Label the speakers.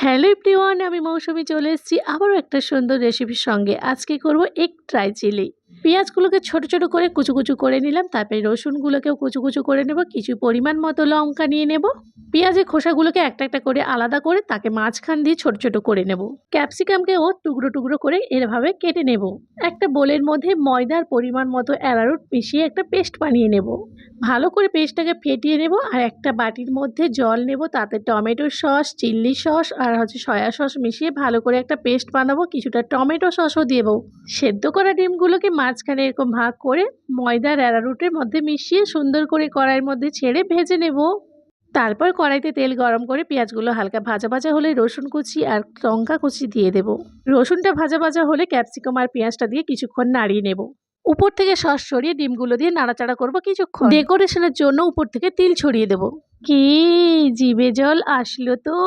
Speaker 1: Hello everyone, আমি মৌসুমি চলে এসেছি আবারও একটা সুন্দর রেসিপির সঙ্গে। আজকে করব এগ ট্রাই চিলি। পেঁয়াজগুলোকে ছোট ছোট করে কুচু কুচু করে নিলাম, তারপরে রসুনগুলোকেও কুচু কুচু করে নেব, কিছু পরিমাণ মতো লঙ্কা নিয়ে নেব। পেঁয়াজের খোসাগুলোকে একটা একটা করে আলাদা করে তাকে মাঝখান দিয়ে ছোট ছোট করে নেব। ক্যাপসিকামকেও টুকরো টুকরো করে এভাবে কেটে নেব। একটা বোলের মধ্যে ময়দার পরিমাণ মতো অ্যারারুট মিশিয়ে একটা পেস্ট বানিয়ে নেব। ভালো করে পেস্টটাকে ফেটিয়ে নেব আর একটা বাটির মধ্যে জল নেব, তাতে টমেটো সস, চিল্লি সস আর সয়া সস মিশিয়ে ভালো করে একটা পেস্ট বানাবো। কিছুটা টমেটো সসও দেবো। সেদ্ধ করা ডিমগুলোকে মাঝখানে এরকম ভাগ করে ময়দার অ্যারারুটের মধ্যে মিশিয়ে সুন্দর করে কড়াইয়ের মধ্যে ছেড়ে ভেজে নেব। তারপর কড়াইতে তেল গরম করে পেঁয়াজগুলো হালকা ভাজা ভাজা হলে রসুন কুচি আর লঙ্কা কুচি দিয়ে দেব। রসুনটা ভাজা ভাজা হলে ক্যাপসিকাম আর পেঁয়াজটা দিয়ে কিছুক্ষণ নাড়িয়ে নেব। উপর থেকে সস ছড়িয়ে ডিমগুলো দিয়ে নাড়াচাড়া করব কিছুক্ষণ। ডেকোরেশনের জন্য উপর থেকে তিল ছড়িয়ে দেব। কি জিভে জল আসলো তো।